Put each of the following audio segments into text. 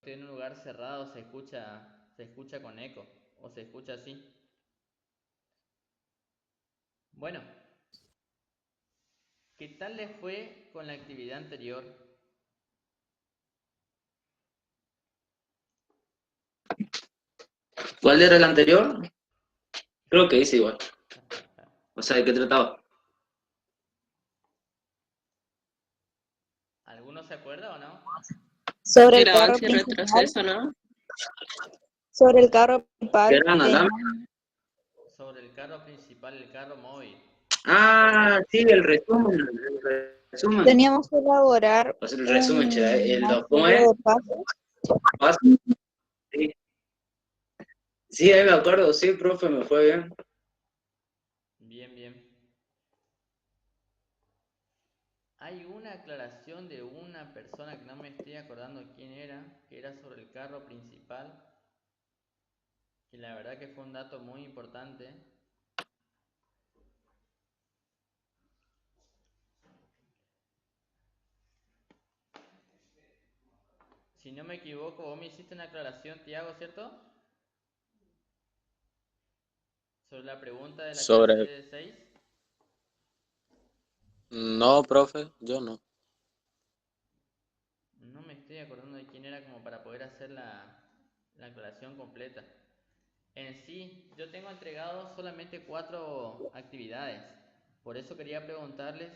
estoy en un lugar cerrado se escucha con eco o se escucha así. Bueno, ¿qué tal les fue con la actividad anterior? ¿Cuál era el anterior? Creo que hice igual. O sea, ¿de qué trataba? ¿Alguno se acuerda o no? Sobre el Era carro avance y principal, retroceso, ¿no? sobre el carro ¿Qué principal, eran alambre? Sobre el carro principal, el carro móvil. Ah, sí, el resumen. El resumen. teníamos que elaborar O sea, el resumen, che, una ¿cómo serie es? de pasos. Paso. Sí. Sí, ahí me acuerdo, sí, profe, me fue bien. Bien, bien. Hay una aclaración de una persona que no me estoy acordando quién era, que era sobre el carro principal, que la verdad que fue un dato muy importante. Si no me equivoco, vos me hiciste una aclaración, Tiago, ¿cierto? Sobre la pregunta de la clase Sobre... de 6. No, profe, yo no. No me estoy acordando de quién era como para poder hacer la aclaración completa. En sí, yo tengo entregado solamente 4 actividades. Por eso quería preguntarles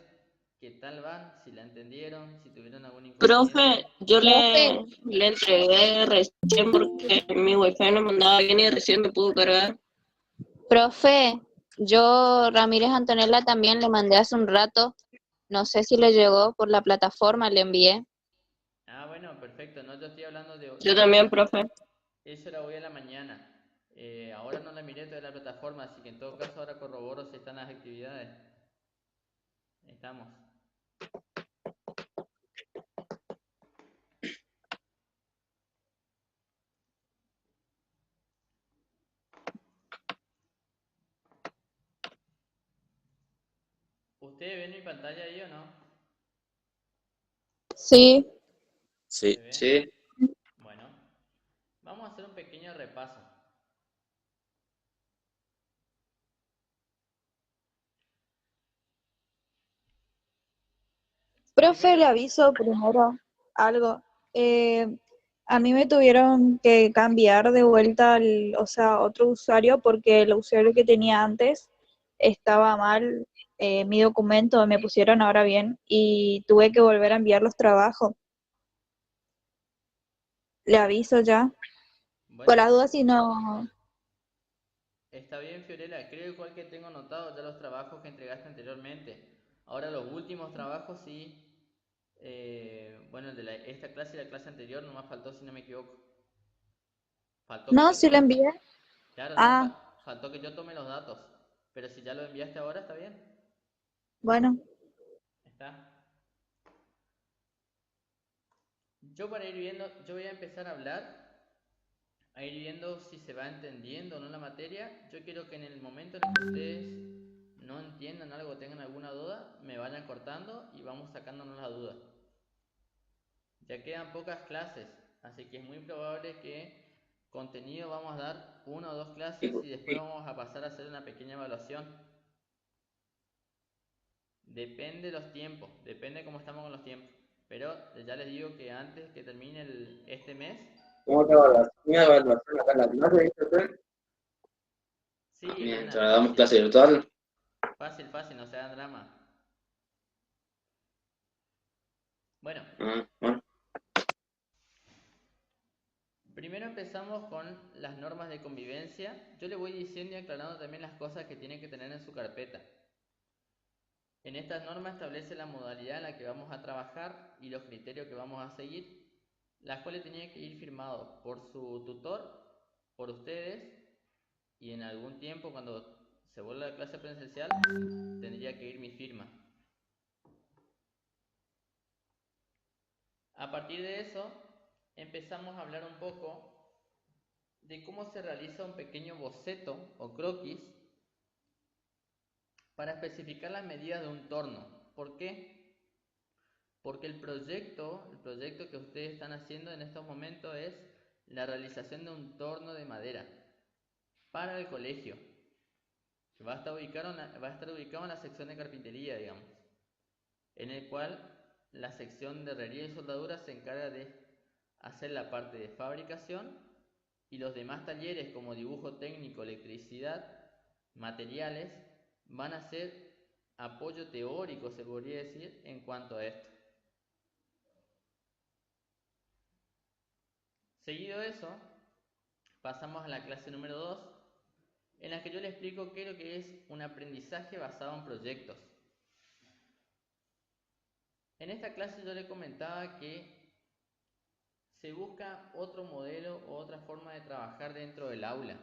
qué tal van, si la entendieron, si tuvieron algún Profe, inconveniente. yo Profe, le entregué recién porque mi wifi no me andaba bien y recién me pudo cargar. profe, yo Ramírez Antonella también le mandé hace un rato, no sé si le llegó por la plataforma, le envié. Ah, bueno, perfecto. No, yo estoy hablando Yo de también, hoy. profe. Eso era hoy a la mañana. Ahora no la miré todavía la plataforma, así que en todo caso ahora corroboro si están las actividades. Estamos. ¿Ustedes ven mi pantalla ahí o no? Sí, ¿Se Sí. ve? Sí. Bueno, vamos a hacer un pequeño repaso. profe, Primero, le aviso primero algo. Eh, a mí me tuvieron que cambiar de vuelta o sea, otro usuario porque el usuario que tenía antes estaba mal, mi documento me pusieron ahora bien y tuve que volver a enviar los trabajos. Le aviso ya. Por bueno, las dudas, si no. está bien, Fiorella. Creo igual que tengo anotado ya los trabajos que entregaste anteriormente. Ahora los últimos trabajos sí. Bueno, el de esta clase y la clase anterior no me faltó si no me equivoco. Faltó que No, yo si lo tome. envié. Claro, no, Ah, faltó que yo tome los datos. Pero si ya lo enviaste ahora, está bien. bueno. Está. Yo para ir viendo, yo voy a empezar a hablar, a ir viendo si se va entendiendo o no la materia. Yo quiero que en el momento en el que ustedes no entiendan algo, tengan alguna duda, me vayan cortando y vamos sacándonos la duda. Ya quedan pocas clases, así que es muy probable que contenido vamos a dar una o dos clases y después vamos a pasar a hacer una pequeña evaluación. Depende de los tiempos, depende de cómo estamos con los tiempos. Pero ya les digo que antes que termine este mes, ¿Cómo te va la evaluación acá en la clase, dice usted? sí, una Mientras damos fácil, clase virtual. fácil, fácil, no se hagan drama. Bueno, Ah, bueno. primero empezamos con las normas de convivencia. Yo le voy diciendo y aclarando también las cosas que tienen que tener en su carpeta. En estas normas establece la modalidad en la que vamos a trabajar y los criterios que vamos a seguir, las cuales tenían que ir firmados por su tutor, por ustedes, y en algún tiempo cuando se vuelva a la clase presencial tendría que ir mi firma. A partir de eso empezamos a hablar un poco de cómo se realiza un pequeño boceto o croquis para especificar las medidas de un torno. ¿Por qué? Porque el proyecto que ustedes están haciendo en estos momentos es la realización de un torno de madera para el colegio, que va a estar ubicado en la sección de carpintería, digamos, en el cual la sección de herrería y soldadura se encarga de hacer la parte de fabricación y los demás talleres como dibujo técnico, electricidad, materiales, van a ser apoyo teórico, se podría decir, en cuanto a esto. Seguido eso, pasamos a la clase número 2, en la que yo les explico qué es lo que es un aprendizaje basado en proyectos. En esta clase yo les comentaba que se busca otro modelo o otra forma de trabajar dentro del aula.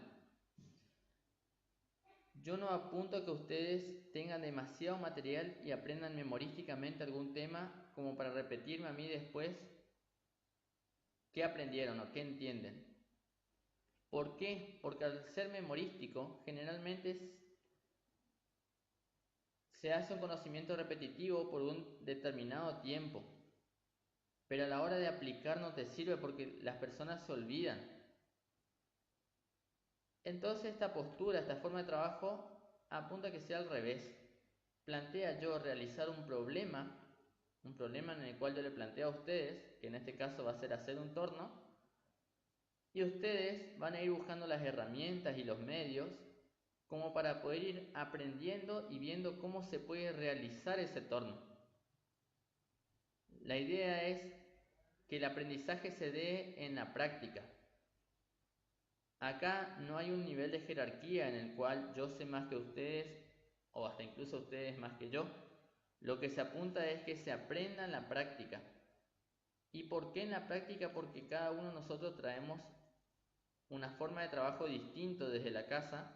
Yo no apunto a que ustedes tengan demasiado material y aprendan memorísticamente algún tema como para repetirme a mí después qué aprendieron o qué entienden. ¿Por qué? Porque al ser memorístico generalmente se hace un conocimiento repetitivo por un determinado tiempo, pero a la hora de aplicar no te sirve porque las personas se olvidan. Entonces esta postura, esta forma de trabajo apunta a que sea al revés. Plantea yo realizar un problema en el cual yo le planteo a ustedes, que en este caso va a ser hacer un torno, y ustedes van a ir buscando las herramientas y los medios como para poder ir aprendiendo y viendo cómo se puede realizar ese torno. La idea es que el aprendizaje se dé en la práctica. Acá no hay un nivel de jerarquía en el cual yo sé más que ustedes o hasta incluso ustedes más que yo. Lo que se apunta es que se aprenda en la práctica. ¿Y por qué en la práctica? Porque cada uno de nosotros traemos una forma de trabajo distinto desde la casa.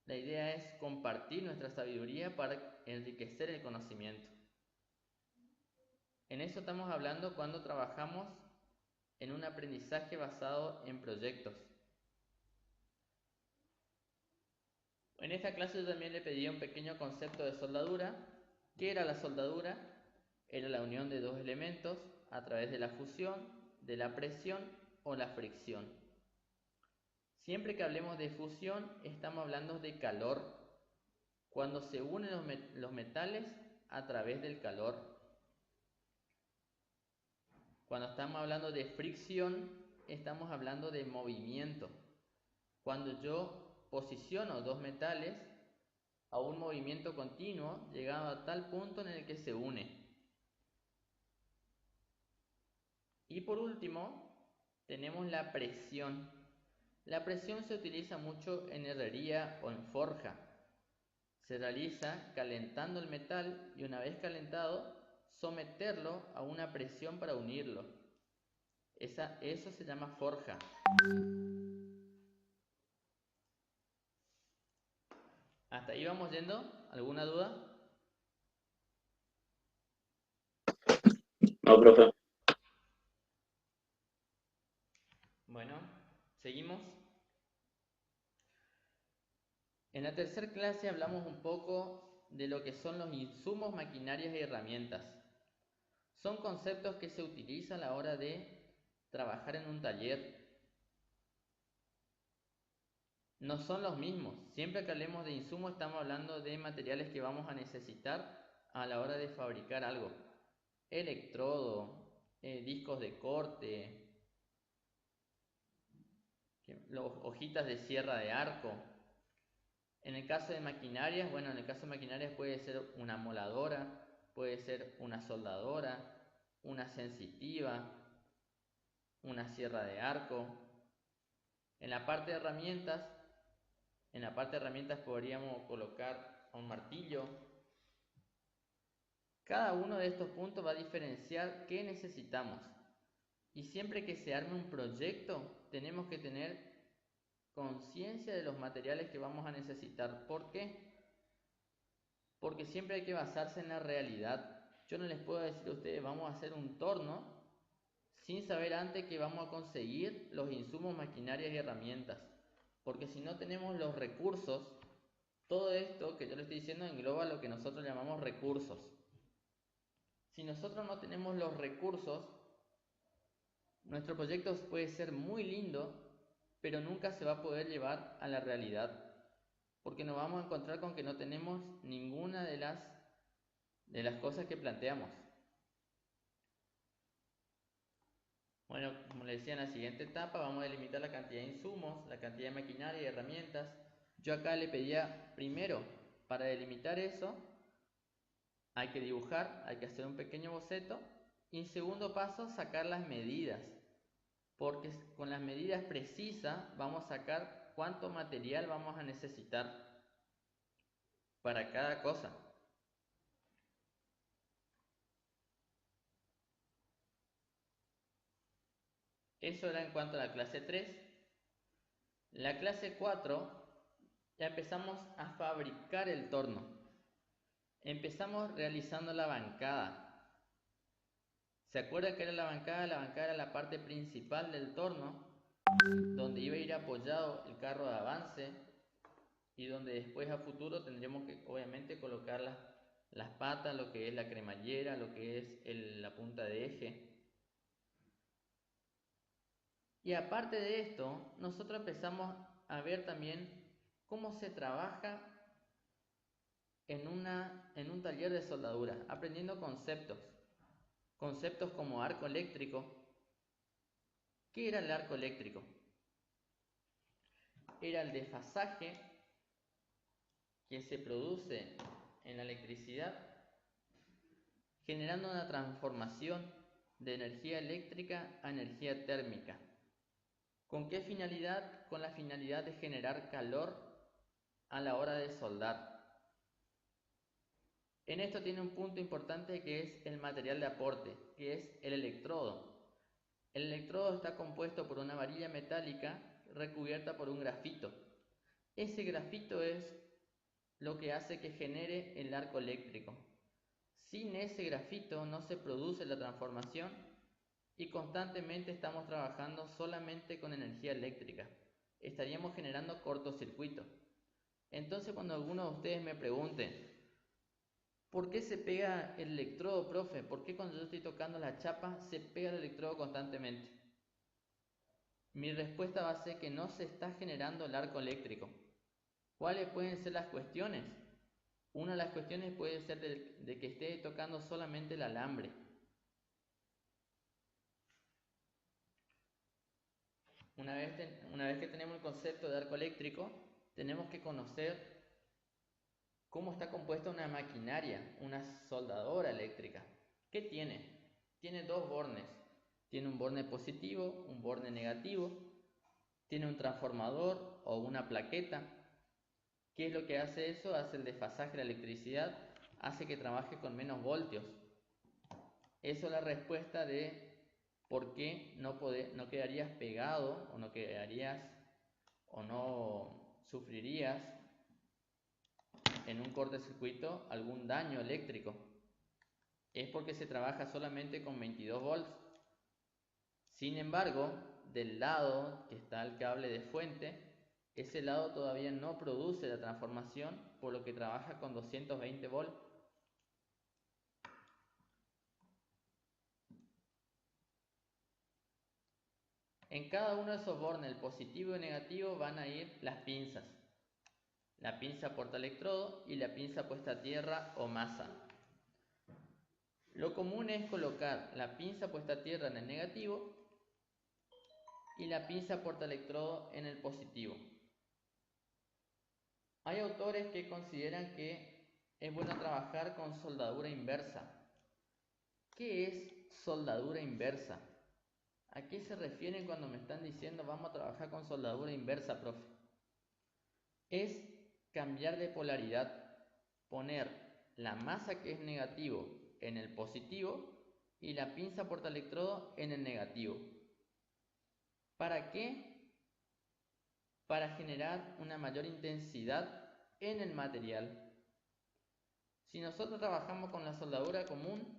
La idea es compartir nuestra sabiduría para enriquecer el conocimiento. En eso estamos hablando cuando trabajamos en un aprendizaje basado en proyectos. En esta clase yo también le pedí un pequeño concepto de soldadura. ¿Qué era la soldadura? Era la unión de dos elementos a través de la fusión, de la presión o la fricción. Siempre que hablemos de fusión estamos hablando de calor, cuando se unen los metales a través del calor. Cuando estamos hablando de fricción estamos hablando de movimiento, cuando yo posiciono dos metales a un movimiento continuo llegado a tal punto en el que se une. Y por último tenemos la presión. La presión se utiliza mucho en herrería o en forja. Se realiza calentando el metal y una vez calentado someterlo a una presión para unirlo. Eso se llama forja. ¿Hasta ahí vamos yendo? ¿Alguna duda? No, profe. Bueno, seguimos. En la tercera clase hablamos un poco de lo que son los insumos, maquinarias y herramientas. Son conceptos que se utilizan a la hora de trabajar en un taller. No son los mismos. Siempre que hablemos de insumos estamos hablando de materiales que vamos a necesitar a la hora de fabricar algo. Electrodo, discos de corte, hojitas de sierra de arco. En el caso de maquinarias, bueno, en el caso de maquinarias puede ser una moladora, puede ser una soldadora, una sensitiva, una sierra de arco. En la parte de herramientas podríamos colocar un martillo. Cada uno de estos puntos va a diferenciar qué necesitamos. Y siempre que se arme un proyecto, tenemos que tener conciencia de los materiales que vamos a necesitar. ¿Por qué? Porque siempre hay que basarse en la realidad. Yo no les puedo decir a ustedes, vamos a hacer un torno sin saber antes que vamos a conseguir los insumos, maquinarias y herramientas. Porque si no tenemos los recursos, todo esto que yo les estoy diciendo engloba lo que nosotros llamamos recursos. Si nosotros no tenemos los recursos, nuestro proyecto puede ser muy lindo, pero nunca se va a poder llevar a la realidad, porque nos vamos a encontrar con que no tenemos ninguna de las cosas que planteamos. Bueno, como les decía, en la siguiente etapa vamos a delimitar la cantidad de insumos, la cantidad de maquinaria y herramientas. Yo acá le pedía primero, para delimitar eso, hay que dibujar, hay que hacer un pequeño boceto. Y en segundo paso, sacar las medidas, porque con las medidas precisas vamos a sacar cuánto material vamos a necesitar para cada cosa. Eso era en cuanto a la clase 3. La clase 4 ya empezamos a fabricar el torno. Empezamos realizando la bancada. ¿Se acuerda que era la bancada? La bancada era la parte principal del torno, donde iba a ir apoyado el carro de avance y donde después a futuro tendremos que obviamente colocar las patas, lo que es la cremallera, lo que es la punta de eje. Y aparte de esto, nosotros empezamos a ver también cómo se trabaja en un taller de soldadura, aprendiendo conceptos como arco eléctrico. ¿Qué era el arco eléctrico? Era el desfasaje que se produce en la electricidad generando una transformación de energía eléctrica a energía térmica. ¿Con qué finalidad? Con la finalidad de generar calor a la hora de soldar. En esto tiene un punto importante que es el material de aporte, que es el electrodo. El electrodo está compuesto por una varilla metálica recubierta por un grafito. Ese grafito es lo que hace que genere el arco eléctrico. Sin ese grafito no se produce la transformación y constantemente estamos trabajando solamente con energía eléctrica. Estaríamos generando cortocircuito. Entonces, cuando alguno de ustedes me pregunte, ¿por qué se pega el electrodo, profe? ¿Por qué cuando yo estoy tocando la chapa se pega el electrodo constantemente? Mi respuesta va a ser que no se está generando el arco eléctrico. ¿Cuáles pueden ser las cuestiones? Una de las cuestiones puede ser de que esté tocando solamente el alambre. Una vez que tenemos el concepto de arco eléctrico, tenemos que conocer cómo está compuesta una maquinaria, una soldadora eléctrica. ¿Qué tiene? Tiene dos bornes. Tiene un borne positivo, un borne negativo. Tiene un transformador o una plaqueta. ¿Qué es lo que hace eso? Hace el desfasaje de la electricidad, hace que trabaje con menos voltios. Eso es la respuesta de por qué no quedarías pegado o no sufrirías en un cortocircuito algún daño eléctrico. Es porque se trabaja solamente con 22 volts. Sin embargo, del lado que está el cable de fuente, ese lado todavía no produce la transformación, por lo que trabaja con 220 volts. En cada uno de esos bornes, el positivo y el negativo, van a ir las pinzas. La pinza portaelectrodo y la pinza puesta a tierra o masa. Lo común es colocar la pinza puesta a tierra en el negativo y la pinza portaelectrodo en el positivo. Hay autores que consideran que es bueno trabajar con soldadura inversa. ¿Qué es soldadura inversa? ¿A qué se refieren cuando me están diciendo vamos a trabajar con soldadura inversa, profe? Es cambiar de polaridad, poner la masa que es negativo en el positivo y la pinza portaelectrodo en el negativo. ¿Para qué? Para generar una mayor intensidad en el material. Si nosotros trabajamos con la soldadura común,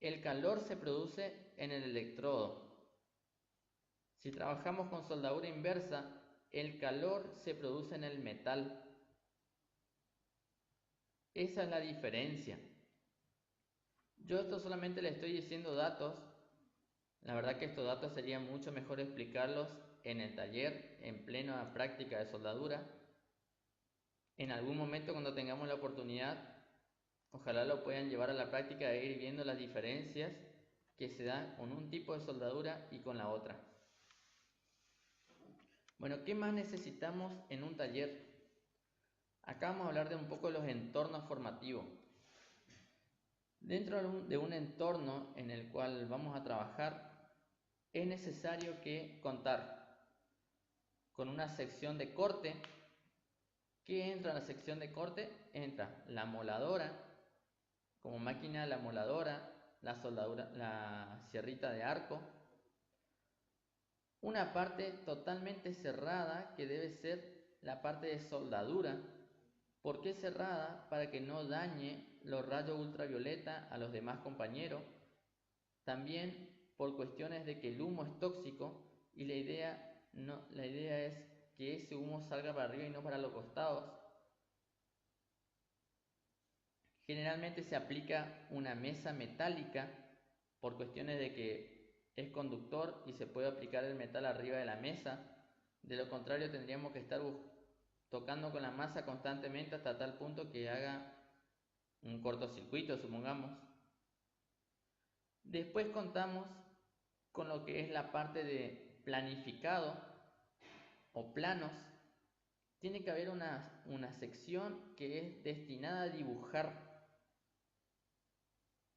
el calor se produce en el electrodo. Si trabajamos con soldadura inversa, el calor se produce en el metal. Esa es la diferencia. Yo esto solamente le estoy diciendo datos. La verdad que estos datos sería mucho mejor explicarlos en el taller, en plena práctica de soldadura. En algún momento cuando tengamos la oportunidad, ojalá lo puedan llevar a la práctica e ir viendo las diferencias que se dan con un tipo de soldadura y con la otra. Bueno, ¿qué más necesitamos en un taller? Acá vamos a hablar de un poco de los entornos formativos. Dentro de un entorno en el cual vamos a trabajar, es necesario que contar con una sección de corte. ¿Qué entra en la sección de corte? Entra la moladora, como máquina la moladora, la soldadura, la sierrita de arco, una parte totalmente cerrada que debe ser la parte de soldadura. ¿Por qué cerrada? Para que no dañe los rayos ultravioleta a los demás compañeros. También por cuestiones de que el humo es tóxico y la idea es que ese humo salga para arriba y no para los costados. Generalmente se aplica una mesa metálica por cuestiones de que es conductor y se puede aplicar el metal arriba de la mesa. De lo contrario tendríamos que estar tocando con la masa constantemente hasta tal punto que haga un cortocircuito, supongamos. Después contamos con lo que es la parte de planificado o planos. Tiene que haber una sección que es destinada a dibujar.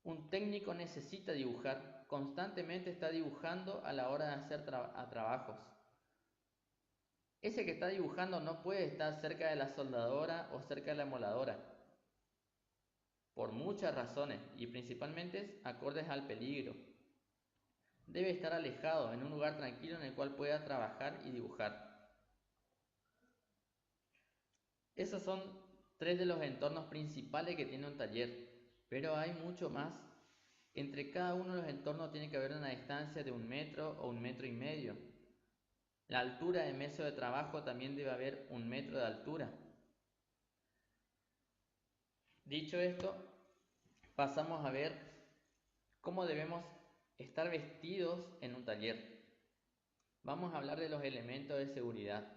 Un técnico necesita dibujar, constantemente está dibujando a la hora de hacer trabajos. Ese que está dibujando no puede estar cerca de la soldadora o cerca de la moladora, por muchas razones y principalmente acordes al peligro. Debe estar alejado en un lugar tranquilo en el cual pueda trabajar y dibujar. Esos son 3 de los entornos principales que tiene un taller, pero hay mucho más. Entre cada uno de los entornos tiene que haber una distancia de 1 metro o 1,5 metros. La altura de mesa de trabajo también debe haber 1 metro de altura. Dicho esto, pasamos a ver cómo debemos estar vestidos en un taller. Vamos a hablar de los elementos de seguridad.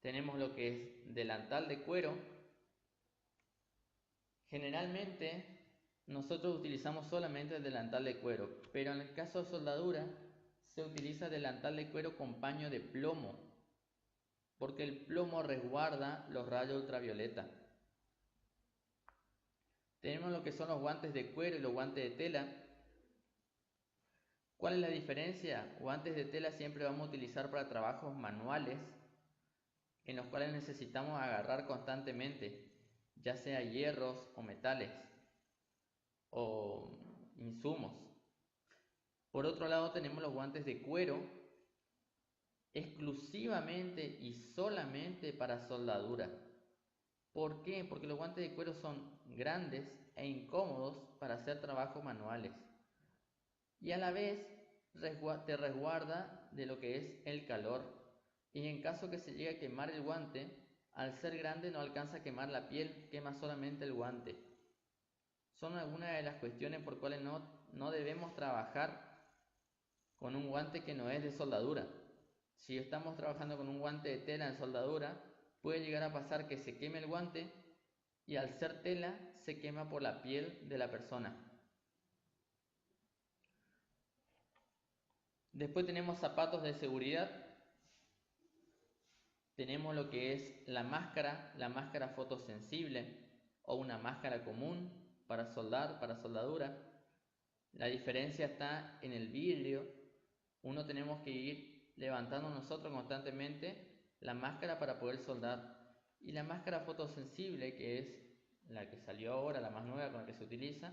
Tenemos lo que es delantal de cuero. Generalmente nosotros utilizamos solamente el delantal de cuero, pero en el caso de soldadura se utiliza delantal de cuero con paño de plomo, porque el plomo resguarda los rayos ultravioleta. Tenemos lo que son los guantes de cuero y los guantes de tela. ¿Cuál es la diferencia? Guantes de tela siempre vamos a utilizar para trabajos manuales, en los cuales necesitamos agarrar constantemente, ya sea hierros o metales o insumos. Por otro lado tenemos los guantes de cuero, exclusivamente y solamente para soldadura. ¿Por qué? Porque los guantes de cuero son grandes e incómodos para hacer trabajos manuales y a la vez te resguarda de lo que es el calor, y en caso que se llegue a quemar el guante, al ser grande no alcanza a quemar la piel, quema solamente el guante. Son algunas de las cuestiones por cuales no debemos trabajar con un guante que no es de soldadura. Si estamos trabajando con un guante de tela en soldadura, puede llegar a pasar que se queme el guante y al ser tela se quema por la piel de la persona. Después tenemos zapatos de seguridad. Tenemos lo que es la máscara fotosensible o una máscara común para soldar, para soldadura. La diferencia está en el vidrio. Uno tenemos que ir levantando nosotros constantemente la máscara para poder soldar. Y la máscara fotosensible, que es la que salió ahora, la más nueva con la que se utiliza,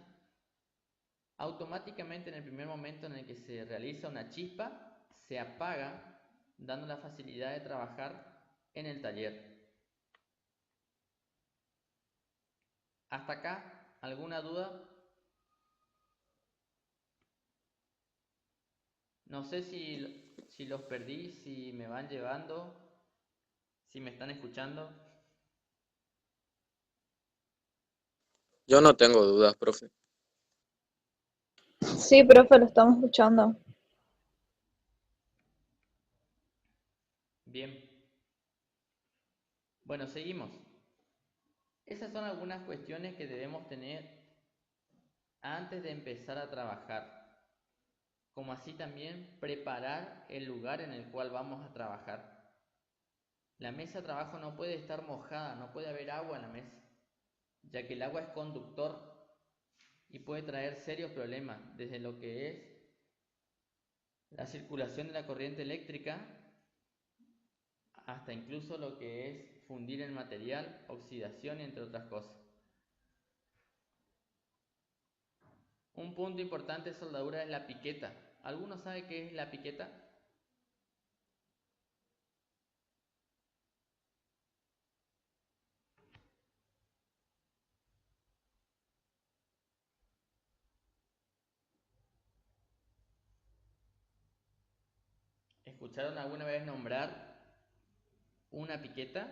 automáticamente en el primer momento en el que se realiza una chispa, se apaga, dando la facilidad de trabajar en el taller. ¿Hasta acá alguna duda? No sé si los perdí, si me van llevando, si me están escuchando. Yo no tengo dudas, profe. Sí, profe, lo estamos escuchando. Bien. Bueno, seguimos. Esas son algunas cuestiones que debemos tener antes de empezar a trabajar, como así también preparar el lugar en el cual vamos a trabajar. La mesa de trabajo no puede estar mojada, no puede haber agua en la mesa, ya que el agua es conductor y puede traer serios problemas, desde lo que es la circulación de la corriente eléctrica hasta incluso lo que es fundir el material, oxidación, entre otras cosas. Un punto importante de soldadura es la piqueta. ¿Alguno sabe qué es la piqueta? ¿Escucharon alguna vez nombrar una piqueta?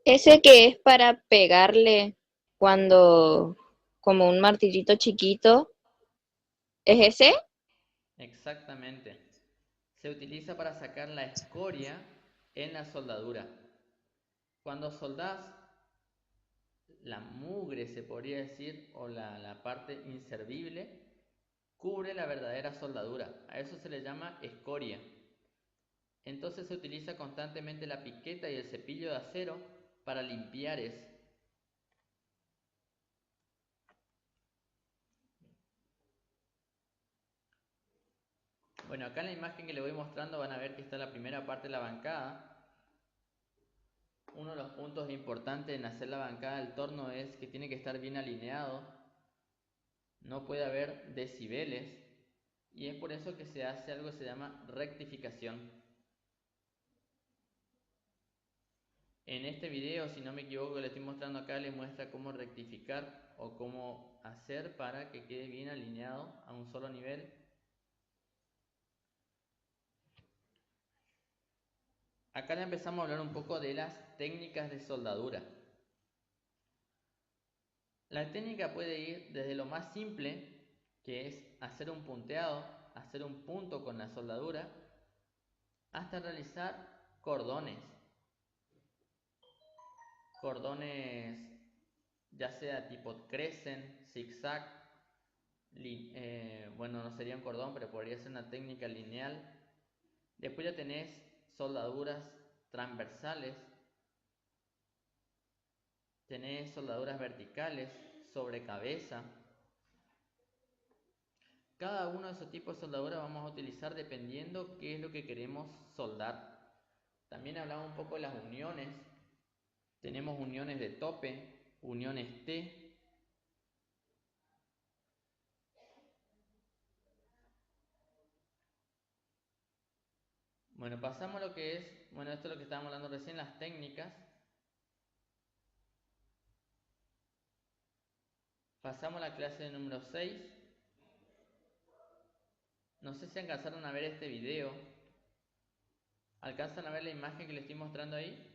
Ese que es para pegarle cuando, como un martillito chiquito, ¿es ese? Exactamente. Se utiliza para sacar la escoria en la soldadura. Cuando soldás, la mugre, se podría decir, o la parte inservible, cubre la verdadera soldadura. A eso se le llama escoria. Entonces se utiliza constantemente la piqueta y el cepillo de acero para limpiar eso. Bueno, acá en la imagen que les voy mostrando van a ver que está la primera parte de la bancada. Uno de los puntos importantes en hacer la bancada del torno es que tiene que estar bien alineado. No puede haber decibeles. Y es por eso que se hace algo que se llama rectificación. En este video, si no me equivoco, que les estoy mostrando acá, les muestra cómo rectificar o cómo hacer para que quede bien alineado a un solo nivel. Acá ya empezamos a hablar un poco de las técnicas de soldadura. La técnica puede ir desde lo más simple, que es hacer un punteado, hacer un punto con la soldadura, hasta realizar cordones. Cordones ya sea tipo crescent, zigzag, bueno, no sería un cordón, pero podría ser una técnica lineal. Después ya tenés soldaduras transversales, tenés soldaduras verticales, sobre cabeza. Cada uno de esos tipos de soldadura vamos a utilizar dependiendo qué es lo que queremos soldar. También hablamos un poco de las uniones. Tenemos uniones de tope, uniones T. Bueno, pasamos a lo que es, bueno, esto es lo que estábamos hablando recién, las técnicas. Pasamos a la clase número 6. No sé si alcanzaron a ver este video. ¿Alcanzan a ver la imagen que les estoy mostrando ahí?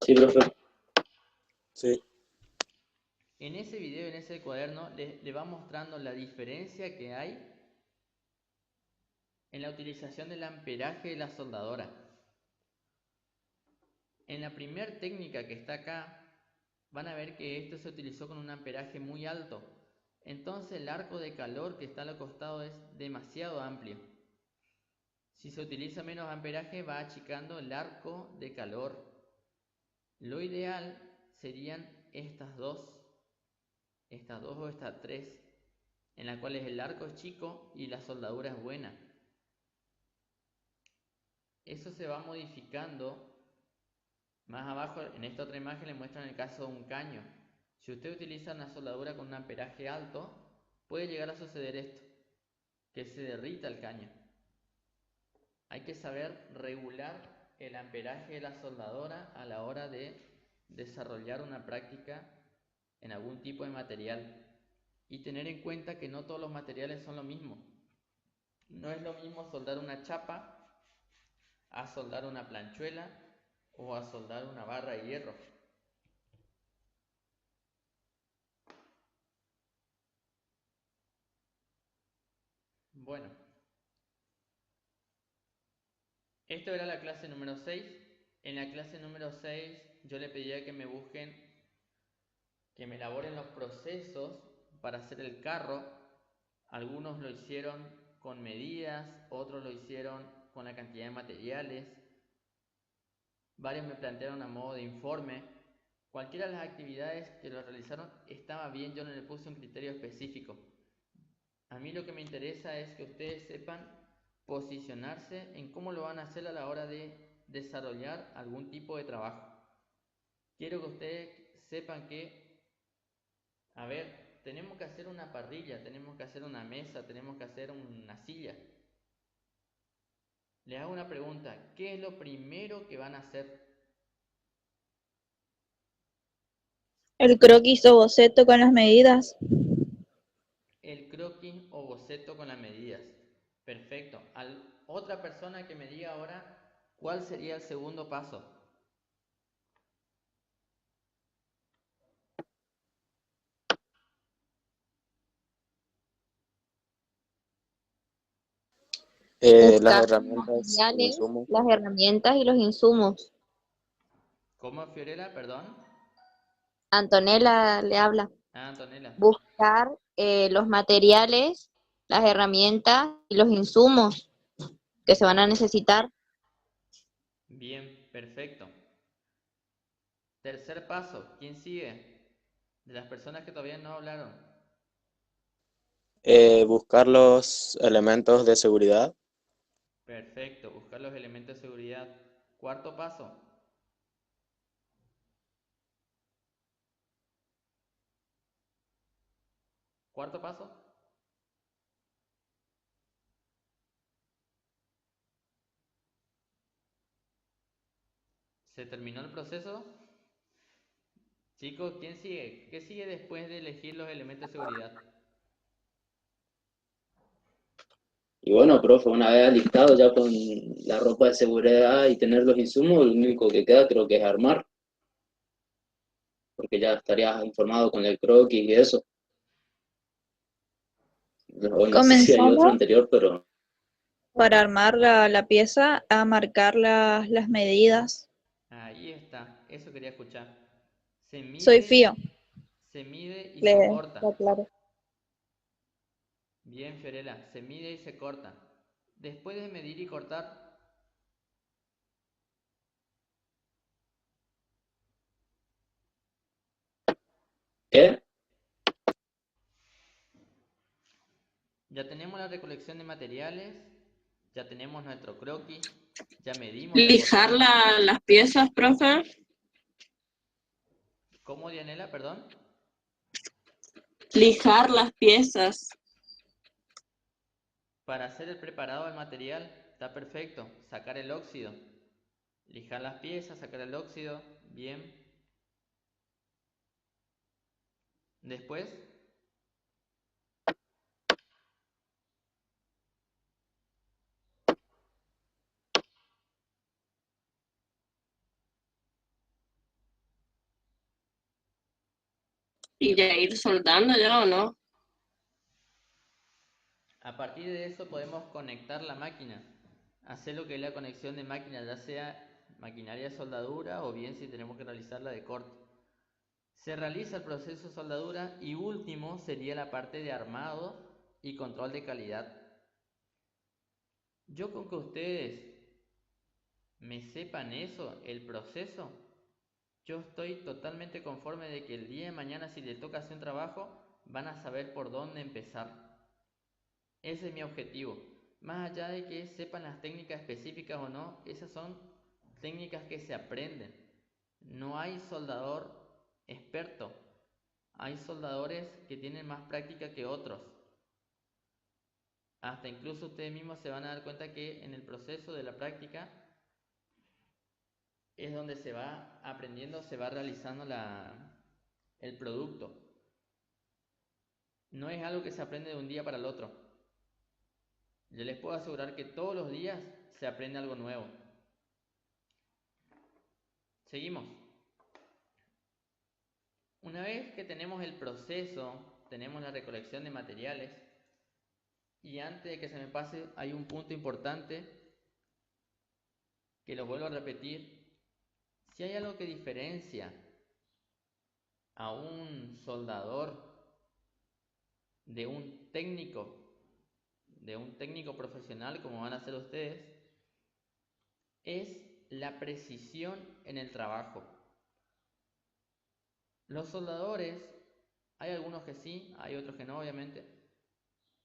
Sí, profe. Sí. En ese video, en ese cuaderno, le va mostrando la diferencia que hay en la utilización del amperaje de la soldadora. En la primera técnica que está acá, van a ver que esto se utilizó con un amperaje muy alto. Entonces el arco de calor que está al costado es demasiado amplio. Si se utiliza menos amperaje, va achicando el arco de calor. Lo ideal serían estas dos o estas tres, en las cuales el arco es chico y la soldadura es buena. Eso se va modificando. Más abajo, en esta otra imagen, les muestran el caso de un caño. Si usted utiliza una soldadura con un amperaje alto, puede llegar a suceder esto, que se derrita el caño. Hay que saber regular el amperaje de la soldadora a la hora de desarrollar una práctica en algún tipo de material. Y tener en cuenta que no todos los materiales son lo mismo. No es lo mismo soldar una chapa a soldar una planchuela o a soldar una barra de hierro. Bueno, esto era la clase número 6. En la clase número 6 yo le pedía que me busquen, que me elaboren los procesos para hacer el carro. Algunos lo hicieron con medidas, otros lo hicieron con la cantidad de materiales. Varios me plantearon a modo de informe. Cualquiera de las actividades que lo realizaron estaba bien, yo no le puse un criterio específico. A mí lo que me interesa es que ustedes sepan posicionarse en cómo lo van a hacer a la hora de desarrollar algún tipo de trabajo. Quiero que ustedes sepan que, a ver, tenemos que hacer una parrilla, tenemos que hacer una mesa, tenemos que hacer una silla. Les hago una pregunta, ¿qué es lo primero que van a hacer? El croquis o boceto con las medidas. El croquis o boceto con las medidas. Perfecto. Otra persona que me diga ahora cuál sería el segundo paso. Las Buscar los herramientas y materiales, insumos. las herramientas y los insumos. ¿Cómo, Fiorella? Perdón. Antonella le habla. Ah, Antonella. Buscar los materiales, las herramientas y los insumos que se van a necesitar. Bien, perfecto. Tercer paso, ¿quién sigue? De las personas que todavía no hablaron. Buscar los elementos de seguridad. Perfecto, buscar los elementos de seguridad. Cuarto paso. Cuarto paso. ¿Se terminó el proceso? Chicos, ¿quién sigue? ¿Qué sigue después de elegir los elementos de seguridad? Y bueno, profe, una vez alistado ya con la ropa de seguridad y tener los insumos, lo único que queda creo que es armar, porque ya estarías informado con el croquis y eso. O no sé si hay otro Comenzamos anterior, pero para armar la pieza a marcar las medidas. Ahí está, eso quería escuchar. Soy Fío, Se mide y se le corta. aclaro. Bien, Fiorella, se mide y se corta. Después de medir y cortar, ¿qué? ya tenemos la recolección de materiales, ya tenemos nuestro croquis, ya medimos, ya Lijar cortamos. las piezas, profe. ¿Cómo, Dianela? Perdón. Lijar las piezas. Para hacer el preparado del material, está perfecto. Sacar el óxido. Lijar las piezas, sacar el óxido. Bien. Después, Y ya ir soldando ya o no. a partir de eso podemos conectar la máquina. Hacer lo que es la conexión de máquina, ya sea maquinaria de soldadura o bien si tenemos que realizarla de corte. Se realiza el proceso de soldadura y último sería la parte de armado y control de calidad. Yo con que ustedes me sepan eso, el proceso, yo estoy totalmente conforme de que el día de mañana si les toca hacer un trabajo, van a saber por dónde empezar. Ese es mi objetivo. Más allá de que sepan las técnicas específicas o no, esas son técnicas que se aprenden. No hay soldador experto. Hay soldadores que tienen más práctica que otros. Hasta incluso ustedes mismos se van a dar cuenta que en el proceso de la práctica es donde se va aprendiendo, se va realizando el producto. No es algo que se aprende de un día para el otro. Yo les puedo asegurar que todos los días se aprende algo nuevo. Seguimos. Una vez que tenemos el proceso, tenemos la recolección de materiales Y antes de que se me pase, hay un punto importante que lo vuelvo a repetir. Si hay algo que diferencia a un soldador de un técnico profesional como van a ser ustedes, es la precisión en el trabajo. Los soldadores, hay algunos que sí, hay otros que no, obviamente,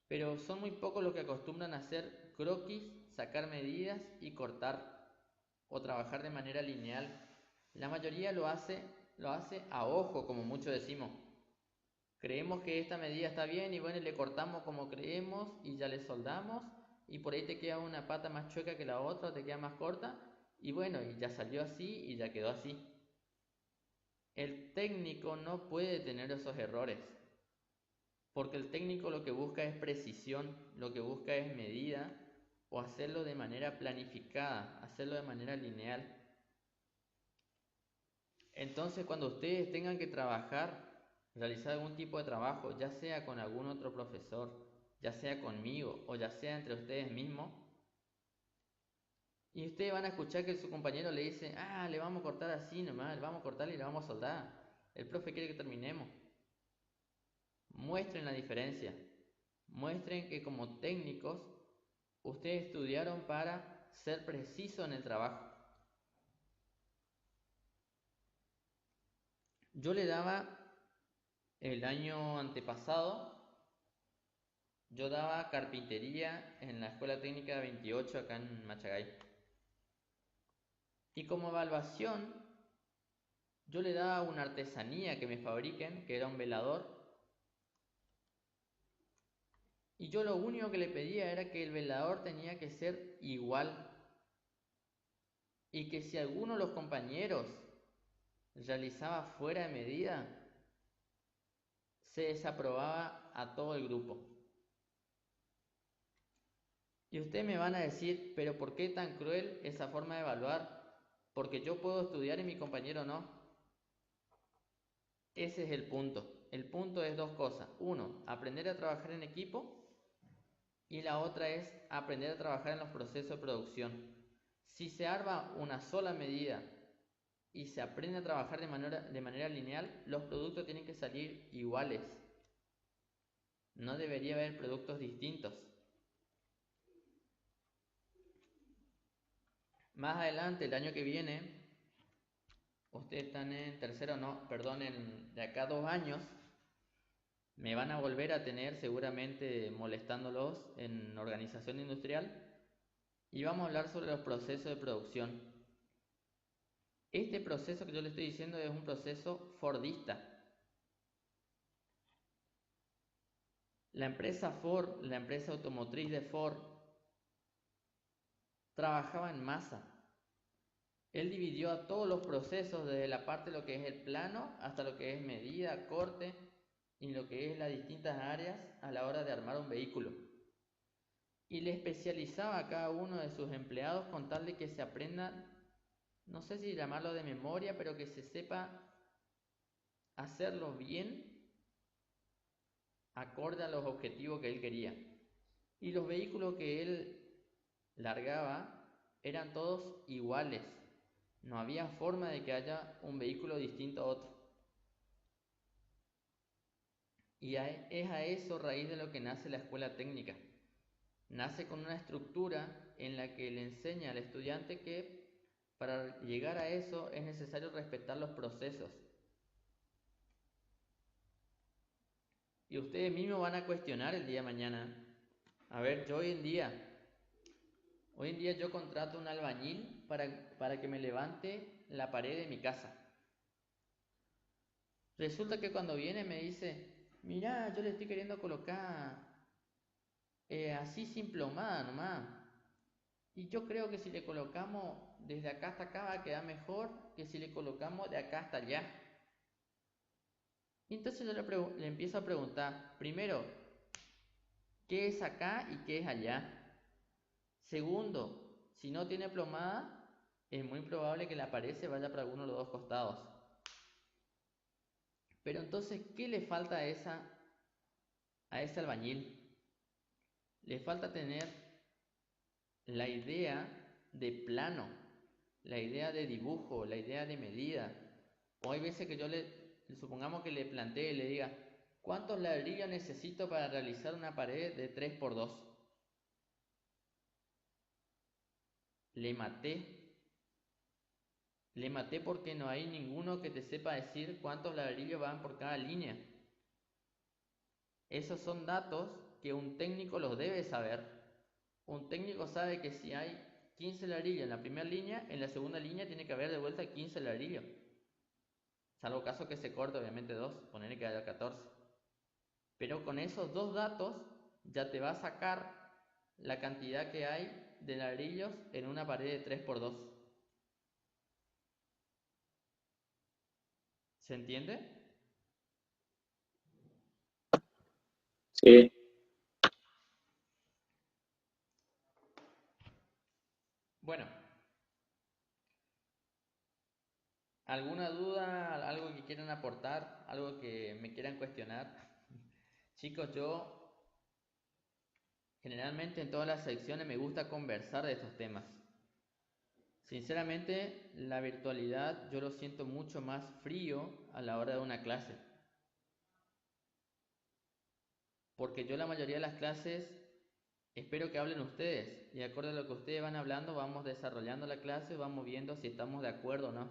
pero son muy pocos los que acostumbran a hacer croquis, sacar medidas y cortar o trabajar de manera lineal. La mayoría lo hace a ojo, como muchos decimos. Creemos que esta medida está bien y bueno, le cortamos como creemos y ya le soldamos y por ahí te queda una pata más chueca que la otra, te queda más corta y bueno, y ya salió así y ya quedó así. El técnico no puede tener esos errores, porque el técnico lo que busca es precisión, lo que busca es medida o hacerlo de manera planificada, hacerlo de manera lineal. Entonces, cuando ustedes tengan que realizar algún tipo de trabajo, ya sea con algún otro profesor, ya sea conmigo o ya sea entre ustedes mismos, y ustedes van a escuchar que su compañero le dice, le vamos a cortar así nomás, le vamos a cortar y le vamos a soldar. El profe quiere que terminemos. Muestren la diferencia. Muestren que como técnicos, ustedes estudiaron para ser precisos en el trabajo. Yo le daba el año antepasado, yo daba carpintería en la Escuela Técnica 28 acá en Machagay. Y como evaluación, yo le daba una artesanía que me fabriquen, que era un velador. Y yo lo único que le pedía era que el velador tenía que ser igual. Y que si alguno de los compañeros realizaba fuera de medida, se desaprobaba a todo el grupo. Y ustedes me van a decir, pero ¿por qué tan cruel esa forma de evaluar? Porque yo puedo estudiar y mi compañero no. Ese es el punto. El punto es dos cosas. Uno, aprender a trabajar en equipo. Y la otra es aprender a trabajar en los procesos de producción. Si se arma una sola medida y se aprende a trabajar de manera lineal, los productos tienen que salir iguales. No debería haber productos distintos. Más adelante, el año que viene, ustedes están en tercero, de acá a 2 años, me van a volver a tener seguramente molestándolos en organización industrial y vamos a hablar sobre los procesos de producción. Este proceso que yo le estoy diciendo es un proceso fordista. La empresa Ford, la empresa automotriz de Ford, trabajaba en masa. Él dividió a todos los procesos desde la parte de lo que es el plano hasta lo que es medida, corte y lo que es las distintas áreas a la hora de armar un vehículo. Y le especializaba a cada uno de sus empleados con tal de que se aprendan, no sé si llamarlo de memoria, pero que se sepa hacerlo bien acorde a los objetivos que él quería. Y los vehículos que él largaba eran todos iguales. No había forma de que haya un vehículo distinto a otro. Y es a eso raíz de lo que nace la escuela técnica. Nace con una estructura en la que le enseña al estudiante que para llegar a eso es necesario respetar los procesos. Y ustedes mismos van a cuestionar el día de mañana. A ver, yo hoy en día yo contrato un albañil para que me levante la pared de mi casa. Resulta que cuando viene me dice, mira, yo le estoy queriendo colocar así sin plomada nomás. Y yo creo que si le colocamos desde acá hasta acá va a quedar mejor que si le colocamos de acá hasta allá. Y entonces yo le empiezo a preguntar, primero, ¿qué es acá y qué es allá? Segundo, si no tiene plomada, es muy probable que la pared se vaya para alguno de los dos costados. Pero entonces, ¿qué le falta a ese albañil? Le falta tener la idea de plano, la idea de dibujo, la idea de medida. O hay veces que yo supongamos que le plantee y le diga, ¿cuántos ladrillos necesito para realizar una pared de 3x2? Le maté porque no hay ninguno que te sepa decir cuántos ladrillos van por cada línea. Esos son datos que un técnico los debe saber. Un técnico sabe que si hay 15 ladrillos en la primera línea, en la segunda línea tiene que haber de vuelta 15 ladrillos. Salvo caso que se corte, obviamente 2, ponerle que haya 14. Pero con esos dos datos ya te va a sacar la cantidad que hay de ladrillos en una pared de 3x2. ¿Se entiende? Sí. Bueno, ¿alguna duda? ¿Algo que quieran aportar? ¿Algo que me quieran cuestionar? Chicos, yo generalmente en todas las secciones me gusta conversar de estos temas. Sinceramente, la virtualidad yo lo siento mucho más frío a la hora de una clase. Porque yo la mayoría de las clases espero que hablen ustedes. Y acorde a lo que ustedes van hablando, vamos desarrollando la clase, vamos viendo si estamos de acuerdo o no.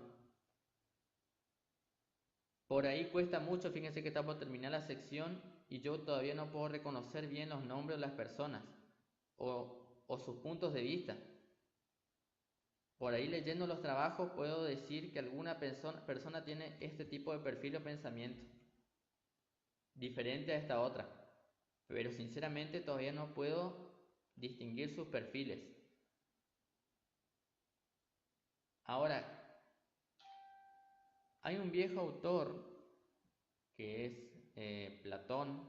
Por ahí cuesta mucho, fíjense que estamos por terminar la sección y yo todavía no puedo reconocer bien los nombres de las personas o sus puntos de vista. Por ahí leyendo los trabajos puedo decir que alguna persona tiene este tipo de perfil o pensamiento, diferente a esta otra, pero sinceramente todavía no puedo distinguir sus perfiles. Ahora, hay un viejo autor que es Platón,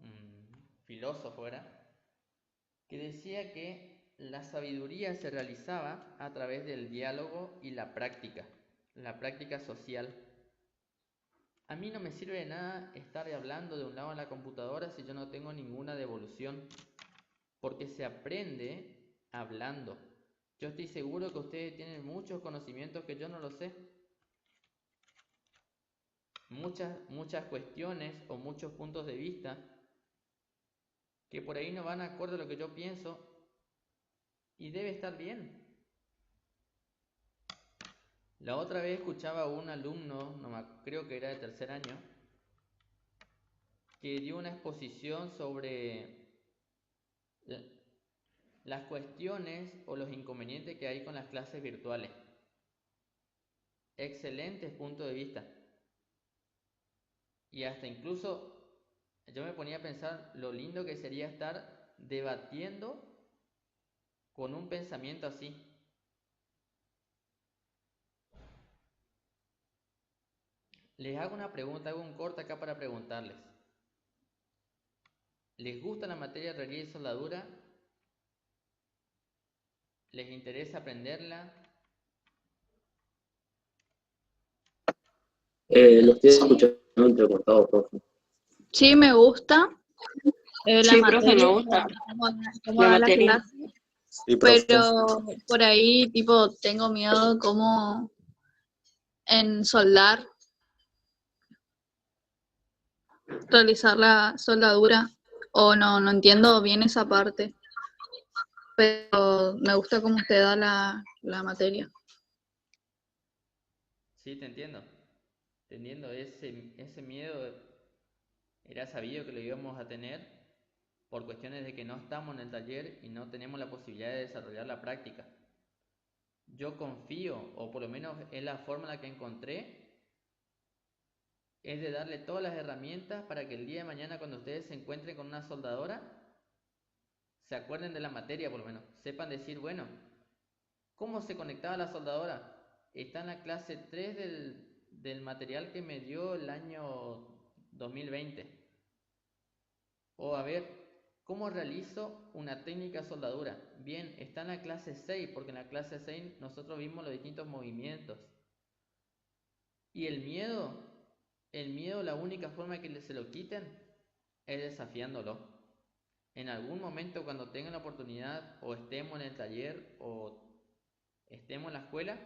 un filósofo era, que decía que la sabiduría se realizaba a través del diálogo y la práctica social. A mí no me sirve de nada estar hablando de un lado en la computadora si yo no tengo ninguna devolución, porque se aprende hablando. Yo estoy seguro que ustedes tienen muchos conocimientos que yo no lo sé. Muchas cuestiones o muchos puntos de vista que por ahí no van acorde a lo que yo pienso y debe estar bien. La otra vez escuchaba a un alumno, creo que era de tercer año, que dio una exposición sobre las cuestiones o los inconvenientes que hay con las clases virtuales. Excelentes puntos de vista. Y hasta incluso yo me ponía a pensar lo lindo que sería estar debatiendo con un pensamiento así. Les hago una pregunta, hago un corte acá para preguntarles. ¿Les gusta la materia de herrería y soldadura? ¿Les interesa aprenderla? Lo estoy escuchando entrecortado, profe. Sí, me gusta la Sí, profe, me materia, gusta cómo la da la materia. clase, Sí, profe. pero por ahí, tipo, tengo miedo como en soldar, realizar la soldadura, o no entiendo bien esa parte, pero me gusta cómo usted da la materia. Sí, te entiendo. Teniendo ese miedo, era sabido que lo íbamos a tener por cuestiones de que no estamos en el taller y no tenemos la posibilidad de desarrollar la práctica. Yo confío, o por lo menos es la forma en la que encontré, es de darle todas las herramientas para que el día de mañana cuando ustedes se encuentren con una soldadora, se acuerden de la materia por lo menos, sepan decir, bueno, ¿cómo se conectaba la soldadora? Está en la clase 3 del material que me dio el año 2020. O a ver, ¿cómo realizo una técnica de soldadura? Bien, está en la clase 6, porque en la clase 6 nosotros vimos los distintos movimientos. Y el miedo, la única forma que se lo quiten es desafiándolo. en algún momento cuando tengan la oportunidad o estemos en el taller o estemos en la escuela,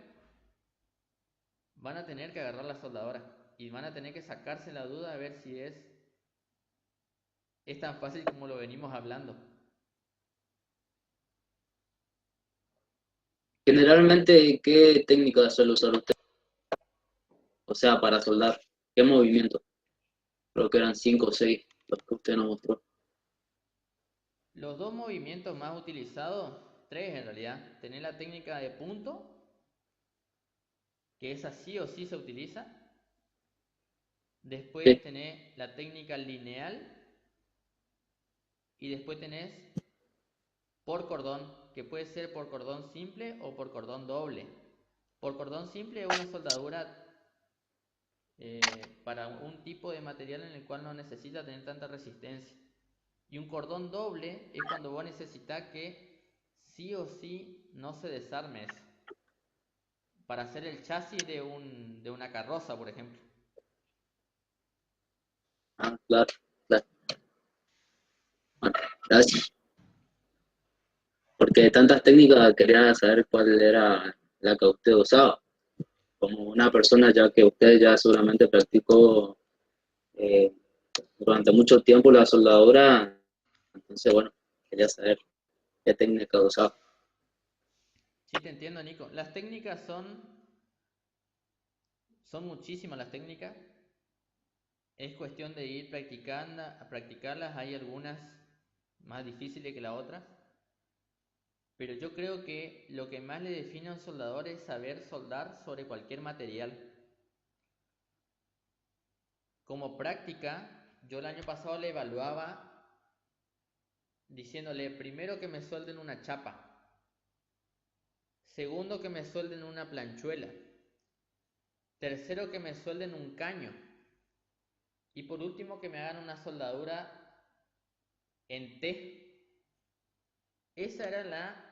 van a tener que agarrar la soldadora y van a tener que sacarse la duda de ver si es tan fácil como lo venimos hablando. Generalmente, ¿qué técnica suele usar usted? O sea, para soldar, ¿qué movimiento? Creo que eran 5 o 6 los que usted nos mostró. Los dos movimientos más utilizados, tres en realidad, tener la técnica de punto, que esa sí o sí se utiliza. Después Sí. tenés la técnica lineal y después tenés por cordón, que puede ser por cordón simple o por cordón doble. Por cordón simple es una soldadura para un tipo de material en el cual no necesita tener tanta resistencia. Y un cordón doble es cuando vos necesitas que sí o sí no se desarme eso. Para hacer el chasis de una carroza, por ejemplo. Ah, claro, claro. Bueno, gracias. Porque de tantas técnicas quería saber cuál era la que usted usaba. Como una persona ya que usted ya seguramente practicó eh, durante mucho tiempo la soldadura, entonces bueno, quería saber qué técnica usaba. Sí, te entiendo, Nico. Las técnicas son muchísimas las técnicas. Es cuestión de ir practicando, a practicarlas. Hay algunas más difíciles que las otras. Pero yo creo que lo que más le define a un soldador es saber soldar sobre cualquier material. Como práctica, yo el año pasado le evaluaba diciéndole primero que me suelden una chapa, segundo que me suelden una planchuela, tercero que me suelden un caño y por último que me hagan una soldadura en T. Esa era la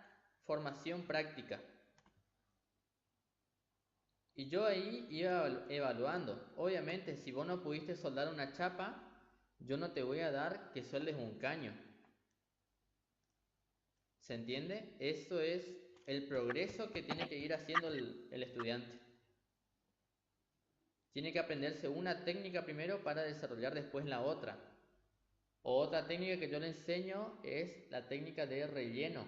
formación práctica. Y yo ahí iba evaluando. Obviamente, si vos no pudiste soldar una chapa, yo no te voy a dar que sueldes un caño. ¿Se entiende? Eso es el progreso que tiene que ir haciendo el estudiante. Tiene que aprenderse una técnica primero para desarrollar después la otra. Otra técnica que yo le enseño es la técnica de relleno,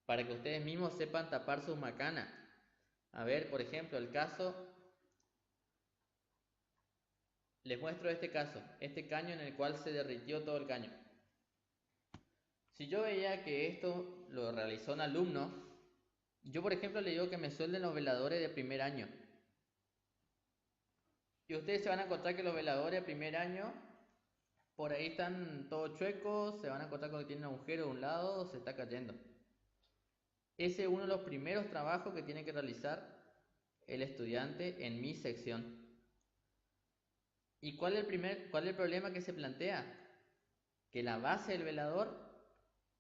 para que ustedes mismos sepan tapar sus macanas. A ver, por ejemplo, el caso, les muestro este caso, este caño en el cual se derritió todo el caño. Si yo veía que esto lo realizó un alumno, yo por ejemplo le digo que me suelden los veladores de primer año. Y ustedes se van a encontrar que los veladores de primer año, por ahí están todos chuecos, se van a encontrar con que tienen un agujero de un lado, se está cayendo. Ese es uno de los primeros trabajos que tiene que realizar el estudiante en mi sección. ¿Y cuál es el problema que se plantea? Que la base del velador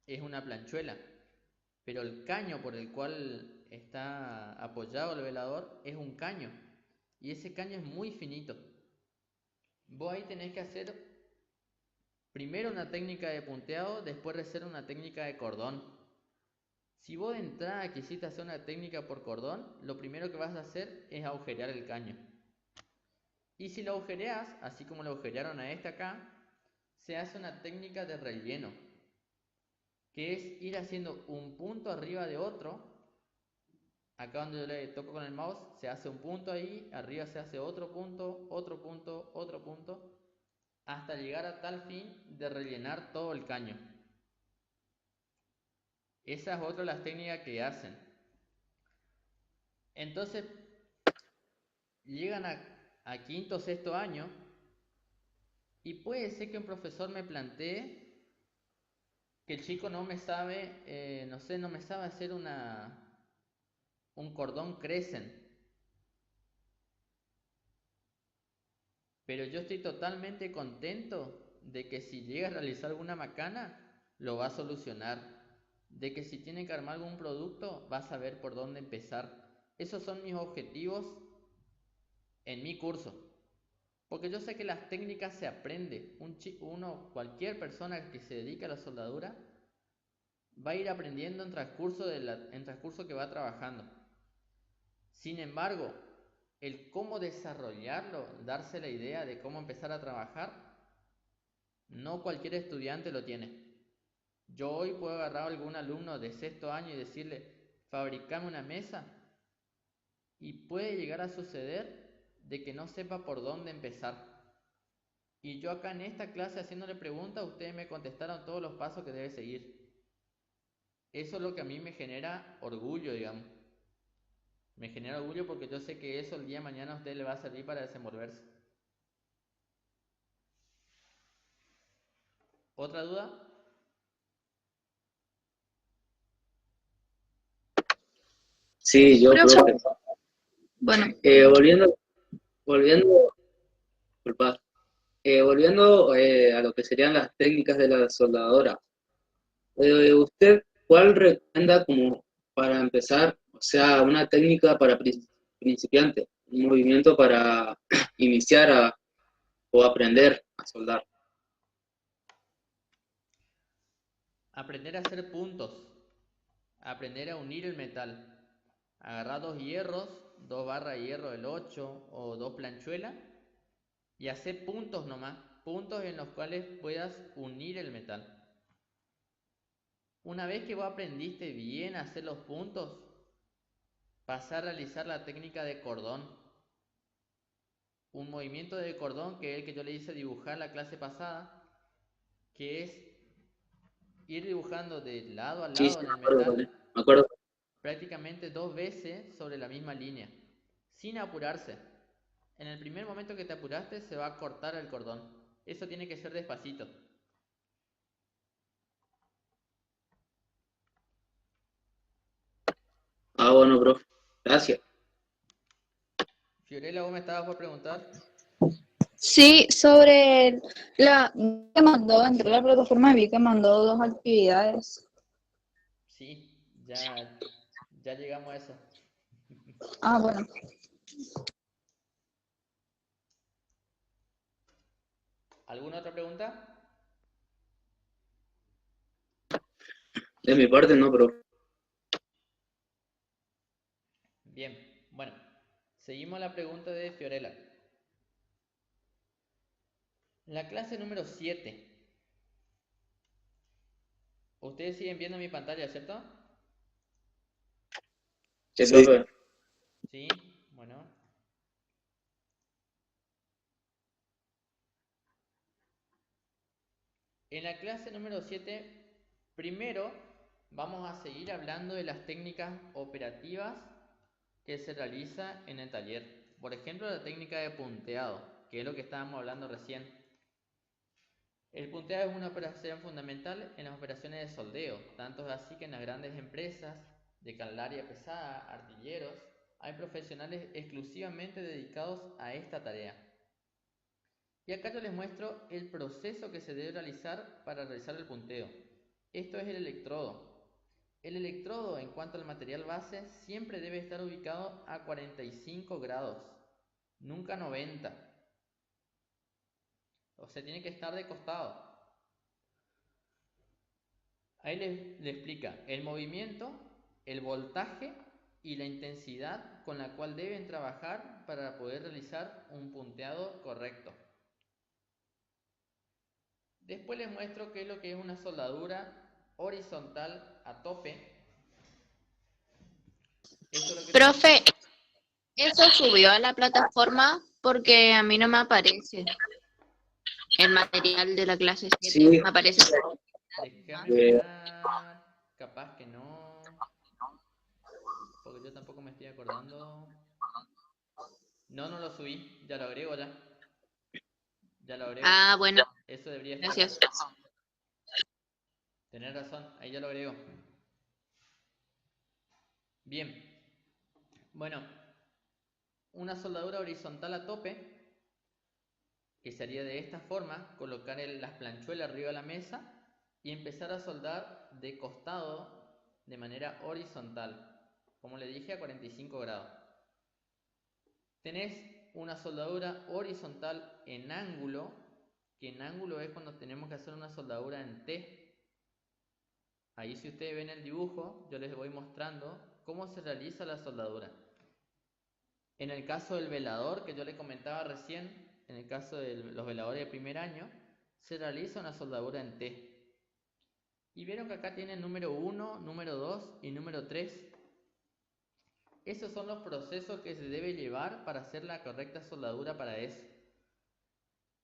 es una planchuela, pero el caño por el cual está apoyado el velador es un caño, y ese caño es muy finito. Vos ahí tenés que hacer primero una técnica de punteado, después hacer una técnica de cordón. Si vos de entrada quisiste hacer una técnica por cordón, lo primero que vas a hacer es agujerear el caño. Y si lo agujereas, así como lo agujerearon a este acá, se hace una técnica de relleno, que es ir haciendo un punto arriba de otro. Acá donde yo le toco con el mouse, se hace un punto ahí, arriba se hace otro punto, otro punto, otro punto, hasta llegar a tal fin de rellenar todo el caño. Esa es otra de las técnicas que hacen. Entonces, llegan a quinto o sexto año y puede ser que un profesor me plantee que el chico no me sabe, no me sabe hacer un cordón crescent. Pero yo estoy totalmente contento de que si llega a realizar alguna macana, lo va a solucionar. De que si tiene que armar algún producto, va a saber por dónde empezar. Esos son mis objetivos en mi curso. Porque yo sé que las técnicas se aprende. Cualquier persona que se dedica a la soldadura va a ir aprendiendo en transcurso que va trabajando. Sin embargo, el cómo desarrollarlo, darse la idea de cómo empezar a trabajar, no cualquier estudiante lo tiene. Yo hoy puedo agarrar a algún alumno de sexto año y decirle, fabricame una mesa, y puede llegar a suceder de que no sepa por dónde empezar. Y yo acá en esta clase haciéndole preguntas, ustedes me contestaron todos los pasos que debe seguir. Eso es lo que a mí me genera orgullo, digamos. Me genera orgullo porque yo sé que eso el día de mañana a usted le va a servir para desenvolverse. ¿Otra duda? Sí, yo creo que... Bueno, volviendo, disculpa, volviendo a lo que serían las técnicas de la soldadora, ¿usted cuál recomienda como para empezar? O sea, una técnica para principiantes, un movimiento para iniciar o aprender a soldar. Aprender a hacer puntos. Aprender a unir el metal. Agarrar 2 hierros, 2 barras de hierro del 8 o 2 planchuelas y hacer puntos nomás. Puntos en los cuales puedas unir el metal. Una vez que vos aprendiste bien a hacer los puntos, pasar a realizar la técnica de cordón. Un movimiento de cordón que es el que yo le hice dibujar la clase pasada, que es ir dibujando de lado a Sí, lado en me el acuerdo, metal me acuerdo. prácticamente 2 veces sobre la misma línea, sin apurarse. En el primer momento que te apuraste se va a cortar el cordón. Eso tiene que ser despacito. Ah, bueno, profe, gracias. Fiorella, vos me estabas por preguntar. sí, sobre la que mandó, entre la plataforma vi que mandó 2 actividades. Sí, ya llegamos a eso. Ah, bueno. ¿Alguna otra pregunta? De mi parte no, profe. Bien, bueno, seguimos la pregunta de Fiorella. La clase número 7. Ustedes siguen viendo mi pantalla, ¿cierto? Sí, Sí. profe. Sí, bueno. En la clase número 7, primero vamos a seguir hablando de las técnicas operativas que se realiza en el taller. Por ejemplo, la técnica de punteado, que es lo que estábamos hablando recién. El punteado es una operación fundamental en las operaciones de soldeo, tanto es así que en las grandes empresas de caldaria pesada, artilleros, hay profesionales exclusivamente dedicados a esta tarea. Y acá yo les muestro el proceso que se debe realizar para realizar el punteo. Esto es el electrodo. El electrodo, en cuanto al material base, siempre debe estar ubicado a 45 grados, nunca 90. O sea, tiene que estar de costado. Ahí le explica el movimiento, el voltaje y la intensidad con la cual deben trabajar para poder realizar un punteado correcto. Después les muestro qué es lo que es una soldadura horizontal a tope. Esto es lo que Profe, eso subió a la plataforma porque a mí no me aparece el material de la clase 7. Sí, Me aparece. Déjame mirar. Capaz que no. Porque yo tampoco me estoy acordando. No, no lo subí. Ya lo agrego ya. Ya lo agrego. Ah, bueno, Eso debería estar. gracias. Tenés razón. Ahí ya lo agrego. Bien. Bueno. Una soldadura horizontal a tope. Que sería de esta forma. Colocar las planchuelas arriba de la mesa. Y empezar a soldar de costado. De manera horizontal. Como le dije, a 45 grados. Tenés una soldadura horizontal en ángulo, que en ángulo es cuando tenemos que hacer una soldadura en T. Ahí si ustedes ven el dibujo, yo les voy mostrando cómo se realiza la soldadura. En el caso del velador que yo les comentaba recién, en el caso de los veladores de primer año, se realiza una soldadura en T. Y vieron que acá tienen número 1, número 2 y número 3. Esos son los procesos que se debe llevar para hacer la correcta soldadura para eso.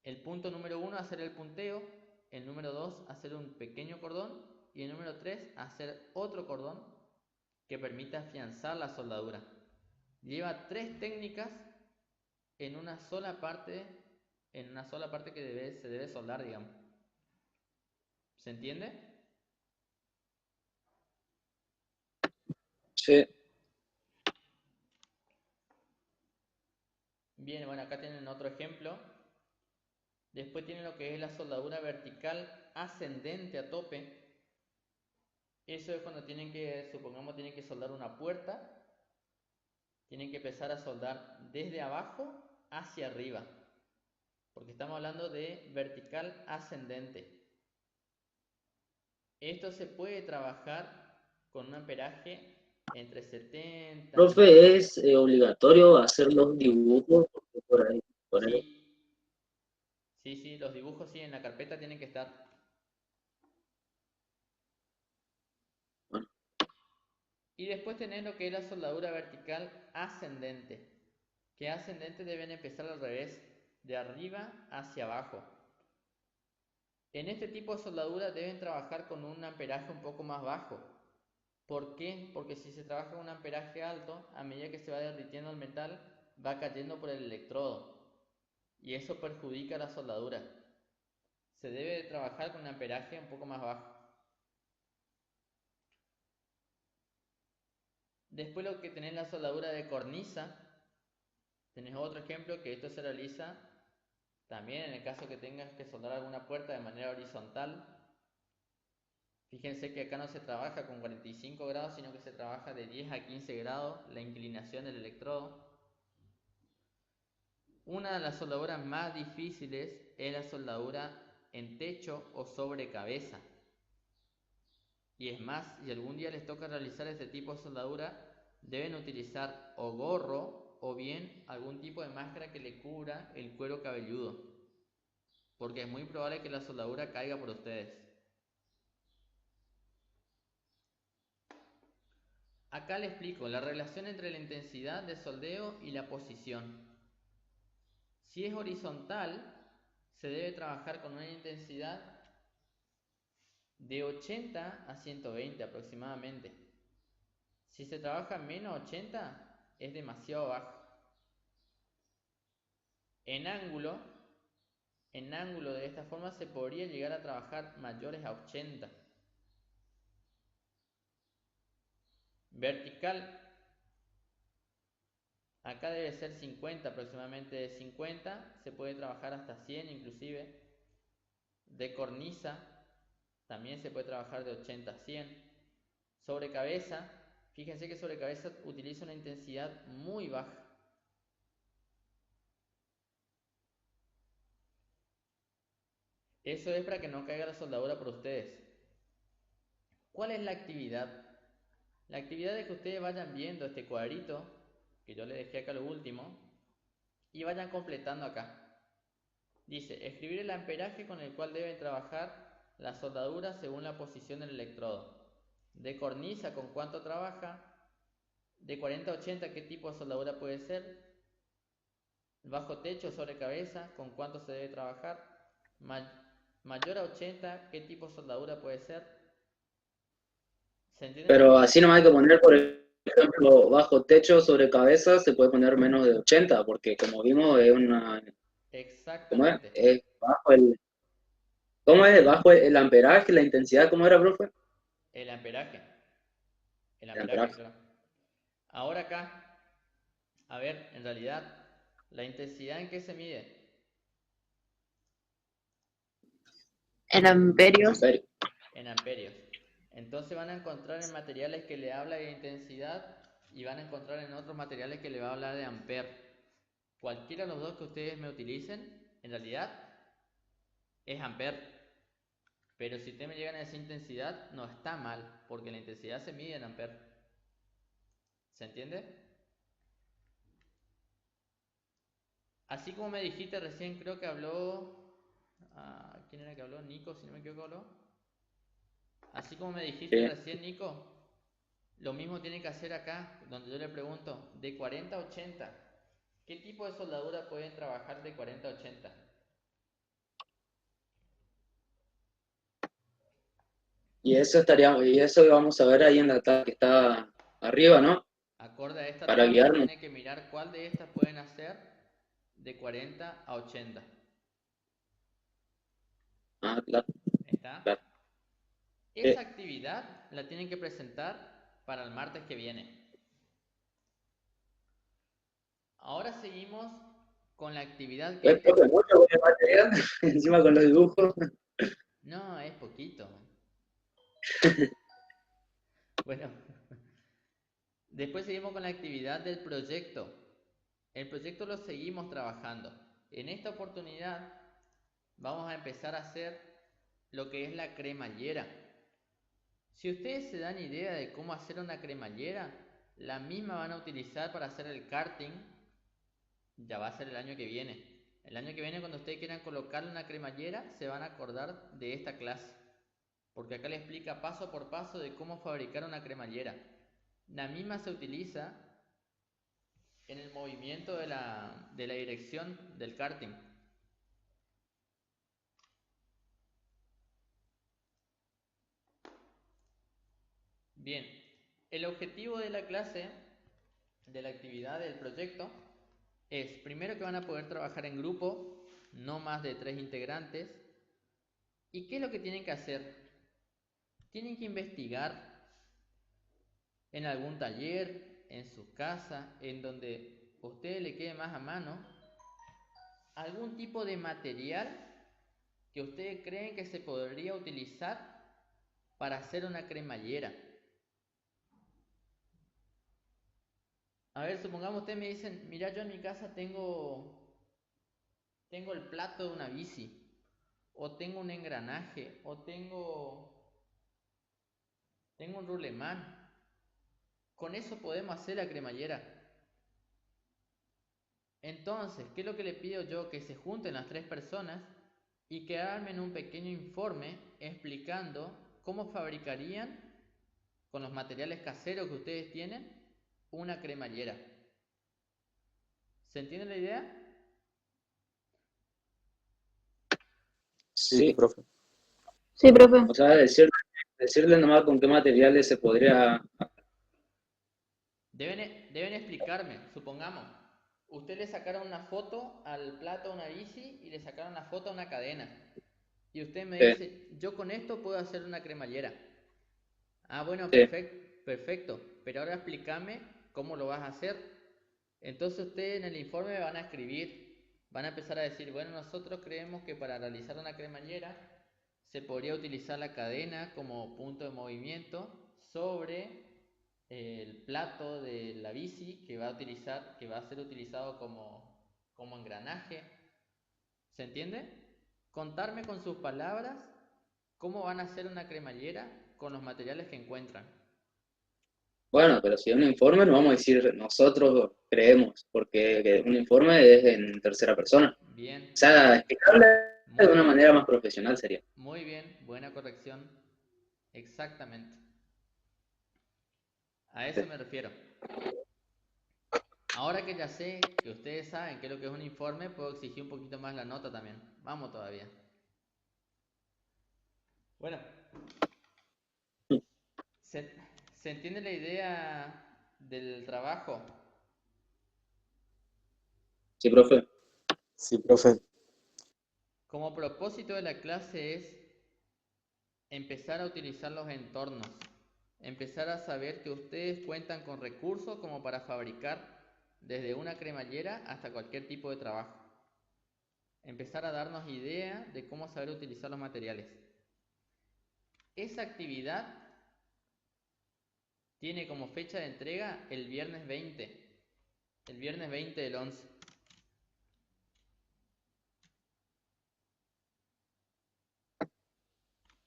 El punto número 1, hacer el punteo. El número 2, hacer un pequeño cordón. Y el número 3, hacer otro cordón que permita afianzar la soldadura. Lleva 3 técnicas en una sola parte que se debe soldar, digamos. ¿Se entiende? Sí. Bien, bueno, acá tienen otro ejemplo. Después tienen lo que es la soldadura vertical ascendente a tope. Eso es cuando tienen que soldar una puerta. Tienen que empezar a soldar desde abajo hacia arriba. Porque estamos hablando de vertical ascendente. Esto se puede trabajar con un amperaje entre 70... Profe, ¿es obligatorio hacer los dibujos? Por ahí. Sí, los dibujos sí, en la carpeta tienen que estar. Bueno. Y después tenés lo que es la soldadura vertical ascendente. Que ascendente deben empezar al revés, de arriba hacia abajo. En este tipo de soldadura deben trabajar con un amperaje un poco más bajo. ¿Por qué? Porque si se trabaja con un amperaje alto, a medida que se va derritiendo el metal, va cayendo por el electrodo. Y eso perjudica la soldadura. Se debe trabajar con un amperaje un poco más bajo. Después lo que tenés la soldadura de cornisa. Tenés otro ejemplo que esto se realiza también en el caso que tengas que soldar alguna puerta de manera horizontal. Fíjense que acá no se trabaja con 45 grados, sino que se trabaja de 10 a 15 grados la inclinación del electrodo. Una de las soldaduras más difíciles es la soldadura en techo o sobre cabeza. Y es más, si algún día les toca realizar este tipo de soldadura, deben utilizar o gorro o bien algún tipo de máscara que le cubra el cuero cabelludo, porque es muy probable que la soldadura caiga por ustedes. Acá les explico la relación entre la intensidad de soldeo y la posición. Si es horizontal, se debe trabajar con una intensidad de 80 a 120 aproximadamente. Si se trabaja menos 80, es demasiado bajo. En ángulo de esta forma se podría llegar a trabajar mayores a 80. Vertical, acá debe ser 50, aproximadamente de 50, se puede trabajar hasta 100 inclusive. De cornisa, también se puede trabajar de 80 a 100. Sobre cabeza, fíjense que sobre cabeza utiliza una intensidad muy baja. Eso es para que no caiga la soldadura por ustedes. ¿Cuál es la actividad? La actividad es que ustedes vayan viendo este cuadrito, que yo les dejé acá lo último, y vayan completando acá. Dice, escribir el amperaje con el cual deben trabajar la soldadura según la posición del electrodo. De cornisa, con cuánto trabaja. De 40 a 80, qué tipo de soldadura puede ser. Bajo techo, sobre cabeza, con cuánto se debe trabajar. Mayor a 80, qué tipo de soldadura puede ser. ¿Se entiende? Pero así nomás hay que poner, por ejemplo, bajo techo, sobre cabeza, se puede poner menos de 80, porque como vimos es una... Exactamente. Es bajo el... ¿Cómo es? Bajo el amperaje, la intensidad, ¿cómo era, profe? El amperaje. El amperaje, amperaje. claro. Ahora acá, a ver, en realidad, ¿la intensidad en qué se mide? En amperios. En amperios. Entonces van a encontrar en materiales que le habla de intensidad y van a encontrar en otros materiales que le va a hablar de amper. cualquiera de los dos que ustedes me utilicen, en realidad es ampere. Pero si ustedes me llegan a decir intensidad, no está mal, porque la intensidad se mide en ampere. ¿Se entiende? Así como me dijiste recién, creo que habló... ¿quién era que habló? Nico, si no me equivoco, habló. Así como me dijiste Sí. recién, Nico, lo mismo tiene que hacer acá, donde yo le pregunto, de 40 a 80, ¿qué tipo de soldadura pueden trabajar de 40 a 80? Y eso vamos a ver ahí en la tabla que está arriba, ¿no? Acorde a esta Para tabla, guiarnos. tiene que mirar cuál de estas pueden hacer de 40 a 80. Claro, ¿Está? claro. Esa actividad la tienen que presentar para el martes que viene. Ahora seguimos con la actividad que Es poco mucho con el material, encima con los dibujos. No, es poquito. Bueno, después seguimos con la actividad del proyecto. El proyecto lo seguimos trabajando. En esta oportunidad vamos a empezar a hacer lo que es la cremallera. Si ustedes se dan idea de cómo hacer una cremallera, la misma van a utilizar para hacer el karting. Ya va a ser el año que viene. El año que viene, cuando ustedes quieran colocarle una cremallera, se van a acordar de esta clase. Porque acá le explica paso por paso de cómo fabricar una cremallera. La misma se utiliza en el movimiento de la dirección del karting. Bien, el objetivo de la clase, de la actividad del proyecto, es primero que van a poder trabajar en grupo, no más de 3 integrantes. ¿Y qué es lo que tienen que hacer? Tienen que investigar en algún taller, en su casa, en donde a ustedes le quede más a mano, algún tipo de material que ustedes creen que se podría utilizar para hacer una cremallera. A ver, supongamos ustedes me dicen, mira, yo en mi casa tengo el plato de una bici, o tengo un engranaje, o tengo un rulemán. Con eso podemos hacer la cremallera. Entonces, ¿qué es lo que le pido yo? Que se junten las 3 personas y que armen un pequeño informe explicando cómo fabricarían, con los materiales caseros que ustedes tienen, una cremallera. ¿Se entiende la idea? Sí, Sí. profe. Sí, profe. O sea, decirle nomás con qué materiales se podría... Deben explicarme, supongamos, ustedes le sacaron una foto al plato a una bici y le sacaron una foto a una cadena. Y usted me dice, yo con esto puedo hacer una cremallera. Ah, bueno, Sí. perfecto. Pero ahora explícame cómo lo vas a hacer. Entonces ustedes en el informe van a escribir, van a empezar a decir, bueno, nosotros creemos que para realizar una cremallera se podría utilizar la cadena como punto de movimiento sobre el plato de la bici que va a ser utilizado como engranaje. ¿Se entiende? Contarme con sus palabras cómo van a hacer una cremallera con los materiales que encuentran. Bueno, pero si es un informe no vamos a decir nosotros creemos, porque un informe es en tercera persona. Bien, O sea, explicarle de muy una bien, manera más profesional sería. muy bien, buena corrección. Exactamente. A eso me refiero. Ahora que ya sé que ustedes saben qué es lo que es un informe, puedo exigir un poquito más la nota también. Vamos todavía. Bueno, ¿se entiende la idea del trabajo? Sí, profe. Sí, profe. Como propósito de la clase es empezar a utilizar los entornos, empezar a saber que ustedes cuentan con recursos como para fabricar desde una cremallera hasta cualquier tipo de trabajo. Empezar a darnos idea de cómo saber utilizar los materiales. Esa actividad tiene como fecha de entrega el viernes 20 del 11.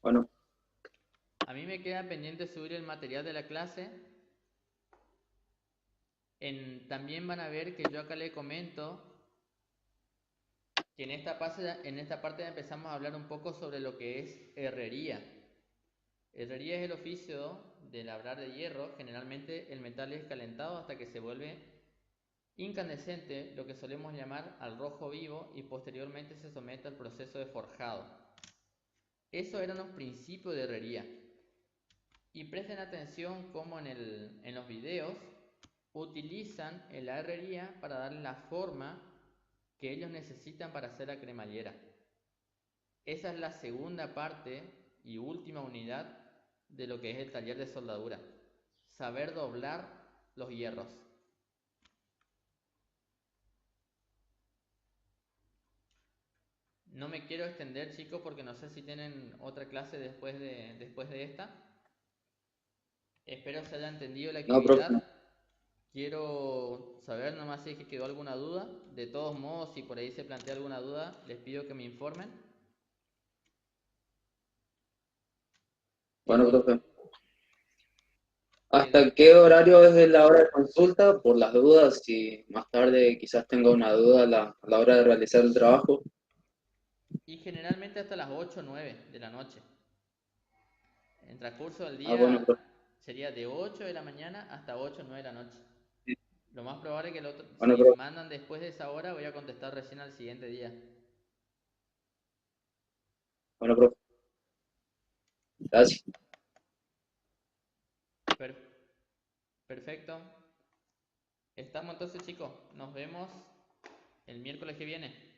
Bueno, A mí me queda pendiente subir el material de la clase. También van a ver que yo acá le comento que en esta parte ya empezamos a hablar un poco sobre lo que es herrería. Herrería es el oficio de labrar de hierro. Generalmente el metal es calentado hasta que se vuelve incandescente, lo que solemos llamar al rojo vivo, y posteriormente se somete al proceso de forjado. Eso eran los principios de herrería. Y presten atención cómo en los videos utilizan la herrería para darle la forma que ellos necesitan para hacer la cremallera. Esa es la segunda parte y última unidad de lo que es el taller de soldadura. Saber doblar los hierros. No me quiero extender, chicos, porque no sé si tienen otra clase después de esta. Espero se haya entendido la no, profe. actividad. Quiero saber nomás si es que quedó alguna duda. De todos modos, si por ahí se plantea alguna duda, les pido que me informen. Bueno, Quedó- profe. quedó- ¿Hasta qué horario es la hora de consulta? Por las dudas, si más tarde quizás tenga una duda a la hora de realizar el trabajo. Y generalmente hasta las 8 o 9 de la noche. En transcurso del Ah, bueno, día profe. sería de 8 de la mañana hasta 8 o 9 de la noche. Lo más probable es que Bueno, si profe. mandan después de esa hora, voy a contestar recién al siguiente día. Bueno, profe. Gracias. Per- Perfecto. Estamos entonces, chicos. Nos vemos el miércoles que viene.